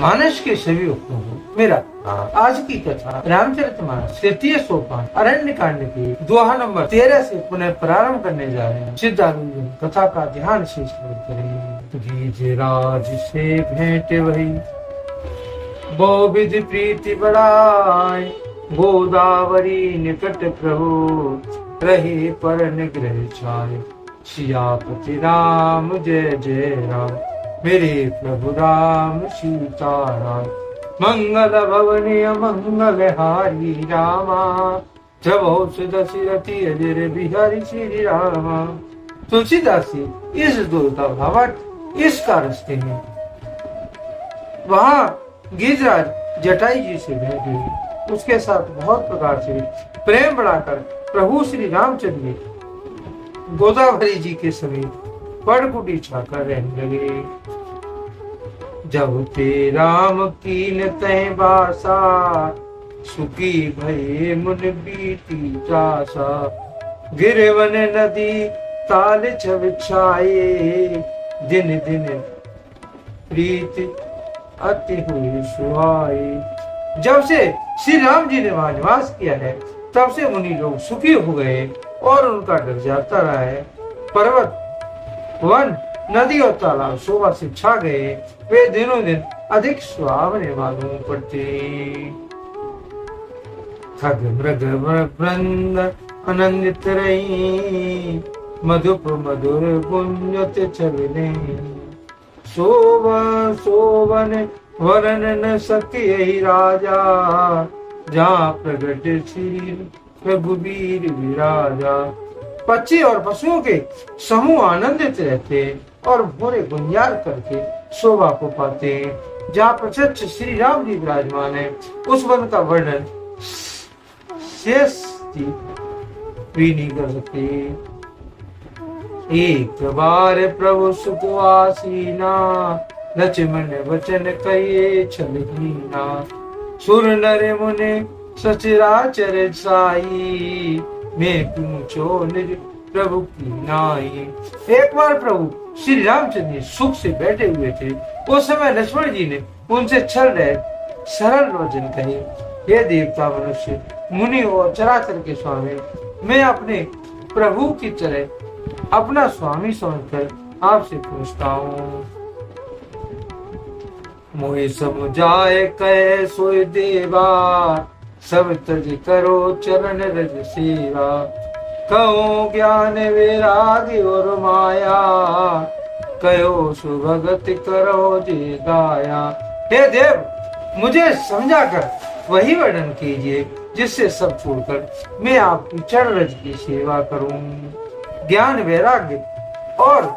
मानस के सभी भक्तों को मेरा आज की कथा रामचरितमानस तृतीय सोपान अरण्य कांड की दोहा नंबर 13 से पुनः प्रारंभ करने जा रहे हैं। सिद्धार्थ कथा का ध्यान से करें। राज से भेंट वही बहु विधि प्रीति बढ़ाए, गोदावरी निकट प्रभु रहे पर निग्रह छाए। सियापति राम जय जय राम, मेरे प्रभु राम सीताराम। मंगल भवनीय मंगल हारी रामा, जब दशरथी अजर बिहारी श्री रामा। तुलसीदास जी इस दुर्गा भावार्थ इसका रचते हैं। वहाँ गिरिराज जटाई जी से भेंट हुई, उसके साथ बहुत प्रकार से प्रेम बढ़ाकर प्रभु श्री रामचंद्र जी गोदावरी जी के समीप पड़कुटी छाकर रहने लगे। जब ते राम कीन तह बासा, सुखी भये मुन बीती जासा। गिरवन नदी ताल छव छाये, दिन दिन प्रीति अति हुई सुहाई। जब से श्री राम जी ने वहां निवास किया है, तब से मुनि लोग सुखी हो गए और उनका डर जाता रहा है। पर्वत, वन, नदी और तालाब शोभा से छा गए, वे दिनों दिन अधिक सुहावने मालूम पड़ते। खग मृग वृंद आनंदित रही, मधुप मधुर गुंजत चलने। शोभन वरन न सके राजा, जहाँ प्रगट श्री रघुबीर विराजा। पक्षी और पशुओं के समूह आनंदित रहते और भोरे गुंजार करके शोभा को पाते। जहाँ प्रत्यक्ष श्री राम जी विराजमान है, उस वन का वर्णन शेष भी नहीं कर सकते। एक बार प्रभु सुखवासीना, लक्ष्मण वचन कहिए छलहीना। सुर नर मुने सचराचर साई, मैं पूछो निज प्रभु की नाई। एक बार प्रभु श्री रामचंद्र जी सुख से बैठे हुए थे। उस समय लक्ष्मण जी ने उनसे छल रहे सरल वचन कहे, हे देवता मनुष्य मुनि और चराचर के स्वामी, मैं अपने प्रभु की तरह अपना स्वामी समझकर आपसे पूछता हूँ। मोहि समुझाए कह सोय देवा, सब तज करो चरण रज सेवा। कहो ज्ञान वैराग्य और माया, कहो सुभगत करो जे दाया। हे देव, मुझे समझाकर वही वर्णन कीजिए जिससे सब छोड़कर मैं आपकी चरण रज की सेवा करूं। ज्ञान वैराग्य और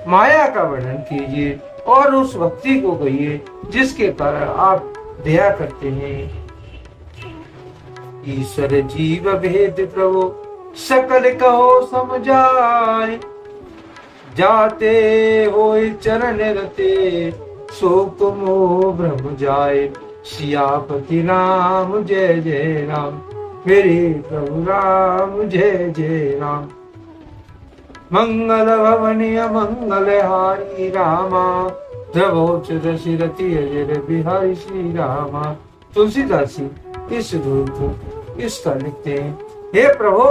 माया का वर्णन कीजिए और उस भक्ति को कहिए जिसके कारण आप दया करते हैं। ईश्वर जीव भेद प्रभु सकल कहो समझाए, जाते होय चरण रते शोक मोह भ्रम जाए। सियापति राम जय जय राम, मेरे प्रभु राम जय जय राम। मंगल भवनीय मंगल हारी रामा, द्रवोच दशरथी अजर बिहारी श्री रामा। तुलसीदास जी इस दूत को इसका लिखते हैं। हे प्रभु,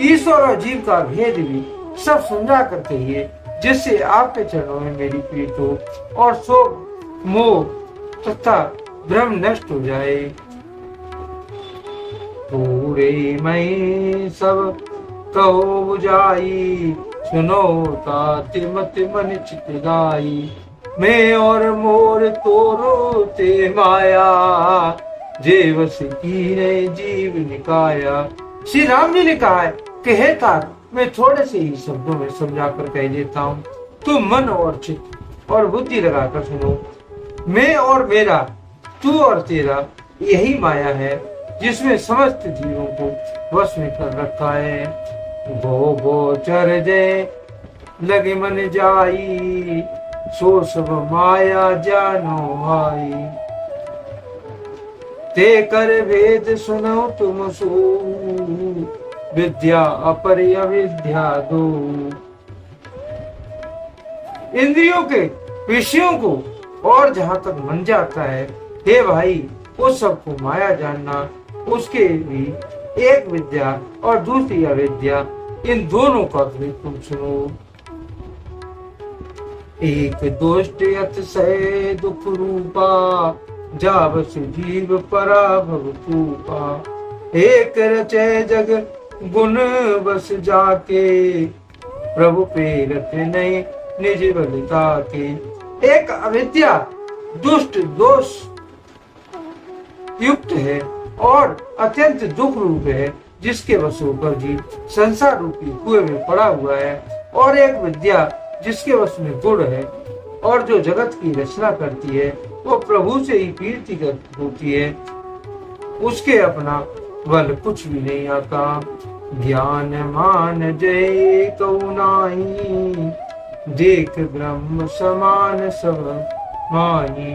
ईश्वर और जीव का भेद भी सब समझा कर कहिए, जिससे आपके चरणों में मेरी प्रीत हो और शोक मोह तथा भ्रम नष्ट हो जाए। पूरे मैं सब कहो बुझाई, सुनो ताति मत मन चित गाई। मैं और मोर तोरो ते माया, जेवस की ने जीव निकाया। श्री राम जी ने कहा है कि हे तात, मैं थोड़े से ही शब्दों में समझाकर कह देता हूँ, तुम मन और चित्त और बुद्धि लगाकर सुनो। मैं और मेरा, तू और तेरा, यही माया है जिसमें समस्त जीवों को वश में कर रखा है। गो चर जय लगे मन जाई, सो सब माया जानो भाई। ते कर भेद सुनो तुम सो, विद्या अपर अविद्या दो। इंद्रियों के विषयों को और जहाँ तक मन जाता है, हे भाई, उस सबको माया जानना, उसके भी एक विद्या और दूसरी अविद्या, इन दोनों का भी तुम सुनो। एक दोष्ट अतिशय दुख रूपा, जावस जीव पराभव कूपा। एक रचय जग गुण बस जाके, प्रभु प्रेरत नहीं निज बलिता के। एक अविद्या दुष्ट दोष युक्त है और अत्यंत दुख रूप है, जिसके वश होकर जीव संसार रूपी कुएं में पड़ा हुआ है। और एक विद्या जिसके वश में गुण है और जो जगत की रचना करती है, वो प्रभु से ही प्रीति होती है, उसके अपना बल कुछ भी नहीं आता। ज्ञान मान जय कऊ नाहीं, देख ब्रह्म समान सब माही।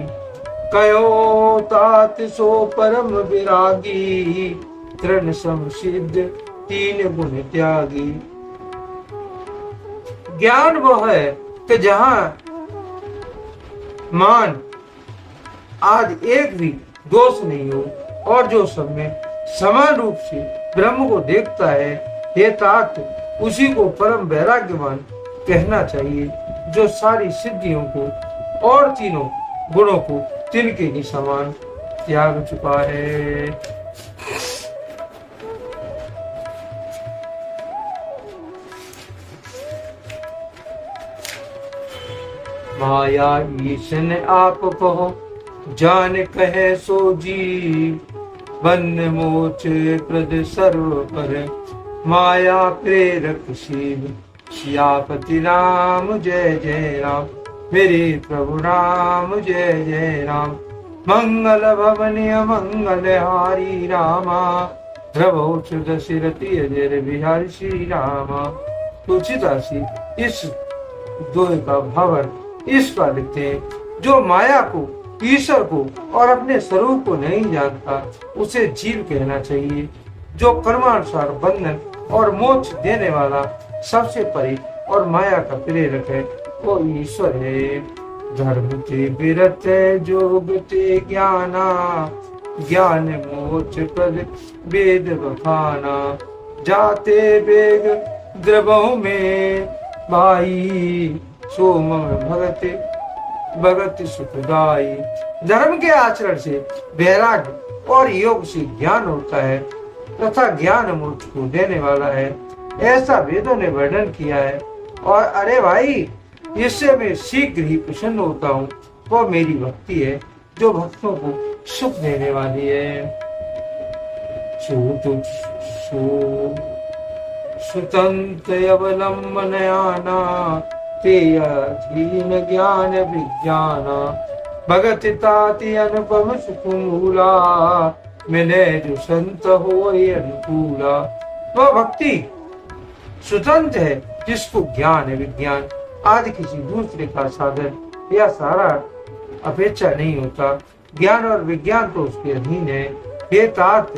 कयो तात सो परम विरागी, तृण सम सिद्ध तीन गुण त्यागी। ज्ञान वो है कि जहां मान आज एक भी दोष नहीं हो और जो सब में समान रूप से ब्रह्म को देखता है, हे तात, उसी को परम वैराग्यवान कहना चाहिए, जो सारी सिद्धियों को और तीनों गुणों को तिनके ही समान त्याग चुका है। माया ईशन आप कहो, जान कहे सो जी। बंद मोच प्रद सर्व पर, माया प्रेरक शिव। सियापति राम जय जय राम, मेरे प्रभु राम जय जय राम। मंगल भवनीय मंगल हारी रामा, प्रभु दशरथी अजर बिहारी श्री रामा। तुलसीदास इस दोहे का भावर इस पर लिखते हैं, जो माया को, ईश्वर को और अपने स्वरूप को नहीं जानता, उसे जीव कहना चाहिए। जो कर्मानुसार बंधन और मोक्ष देने वाला, सबसे परे और माया का प्रेरक है, वो ईश्वर है। धर्म ते विरत जोग ते ज्ञाना, ज्ञान मोक्ष पद वेद बखाना। जाते वेग द्रवों में भाई, सोम भगत भगत सुखदाई। धर्म के आचरण से वैराग्य और योग से ज्ञान होता है तथा ज्ञान मोक्ष को देने वाला है, ऐसा वेदों ने वर्णन किया है। और अरे भाई, इससे मैं शीघ्र ही प्रसन्न होता हूँ, वो मेरी भक्ति है जो भक्तों को सुख देने वाली है। सुतंत्र अवलंबन आना, तेयधीन ज्ञान विज्ञान। भगत ताति अनुपम सुख मूला, मिले जो संत होय अनुकूला। वह भक्ति स्वतंत्र है, जिसको ज्ञान विज्ञान आदि किसी दूसरे का साधन या सारा अपेक्षा नहीं होता। ज्ञान और विज्ञान तो उसके अधीन है। हे तात,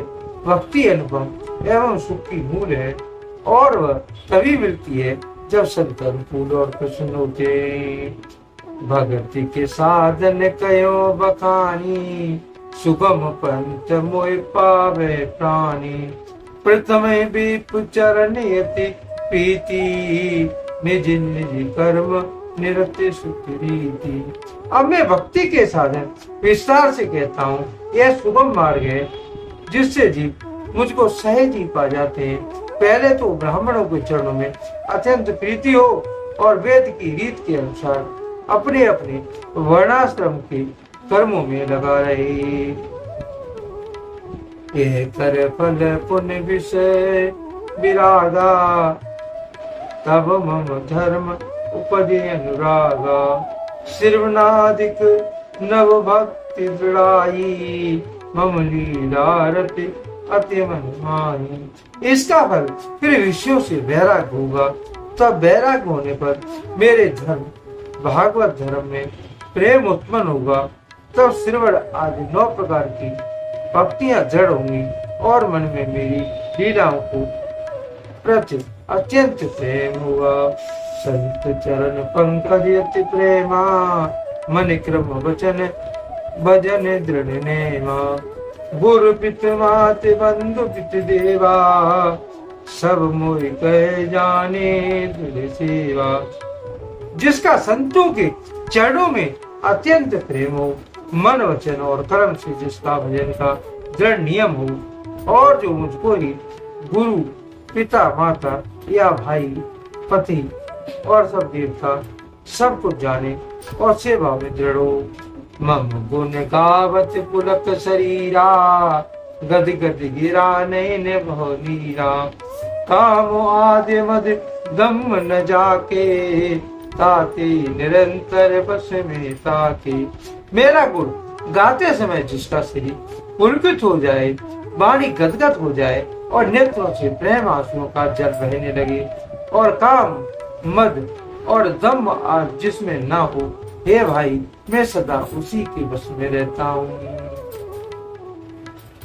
भक्ति अनुपम एवं सुख की मूल है और वह तभी मिलती है जब संत अनुकूल और प्रसन्न होते। भक्ति के साधन कयो बखानी, सुगम पंथ मोहि पावे प्राणी। प्रथम विप चरण यति प्रीति, निज निज कर्म निरति सुख रीति। अब मैं भक्ति के साधन विस्तार से कहता हूँ। यह सुगम मार्ग है जिससे जीव मुझको सहज ही पा जाते हैं। पहले तो ब्राह्मणों के चरणों में अत्यंत प्रीति हो और वेद की रीत के अनुसार अपने अपने वर्णाश्रम के कर्मों में लगा रहे। यह कर फल पुण्य विषय विरागा, तब मम धर्म उपजे अनुरागा। श्रवणादिक नव भक्ति दृढ़ाई, मम लीलारति अति मनमानी। इसका फल फिर विषयों से वैराग्य होगा। तब वैराग्य होने पर मेरे धर्म भागवत धर्म में प्रेम उत्पन्न होगा। तब श्रवण आदि 9 प्रकार की भक्तियां जड़ होंगी और मन में मेरी लीलाओं को प्रति अत्यंत प्रेम होगा। संत चरण पंकज अति प्रेमा, मन क्रम वचन भजन दृढ़ नेमा। गुरु पित मात बंधु पित देवा, सब मोहि कह जाने दृढ़ सेवा। जिसका संतों के चरणों में अत्यंत प्रेम हो, मन वचन और कर्म से जिसका भजन का दृढ़ नियम हो, और जो मुझको ही गुरु पिता माता या भाई पति और सब देवता सब कुछ जाने और सेवा में दृढ़ हो। मम गुण गावत पुलक शरीरा, गद गद गिरा नैन भव नीरा। काम आदि मद दम न जाके, ताते निरंतर बस में ताके। मेरा गुण गाते समय जिसका शरीर पुलकित हो जाए, वाणी गदगद हो जाए और नेत्रों से प्रेम आंसुओं का जल बहने लगे, और काम मद और दम आज जिसमें ना हो, हे भाई मैं सदा उसी के बस में रहता हूँ।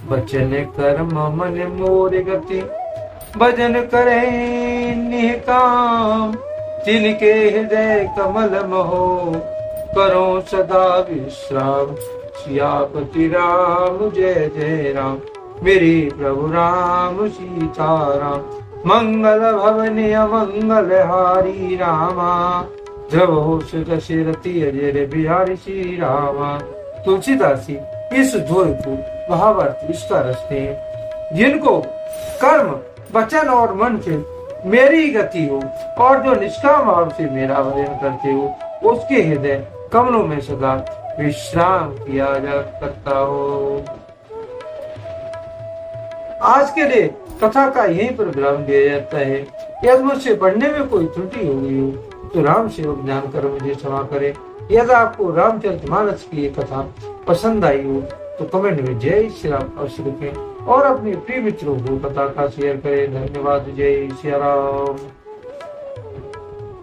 बचन कर्म मन मोर गति, भजन करे निकाम। तिनके हृदय कमल महो, करो सदा विश्राम। सियापति राम जय जय राम, मेरे प्रभु राम सीताराम। मंगल भवन अमंगल हारी रामा, जब हो दशरथी अजय बिहारी श्री रामा। तुलसीदास जी इस जोड़ को महाभारत इसका रचते हैं। जिनको कर्म वचन और मन से मेरी गति हो, और जो निष्काम भाव से मेरा भजन करते हो, उसके हृदय कमलों में सदा विश्राम किया जा सकता हो। आज के लिए कथा का यही पर विराम दिया जाता है। यदि मुझसे पढ़ने में कोई त्रुटि हो गई हो तो राम सेवक जानकर मुझे क्षमा करे। यदि आपको रामचरितमानस की ये कथा पसंद आई हो तो कमेंट में जय श्री राम अवश्य लिखें और अपने प्रिय मित्रों को कथा का शेयर करें। धन्यवाद। जय श्री राम।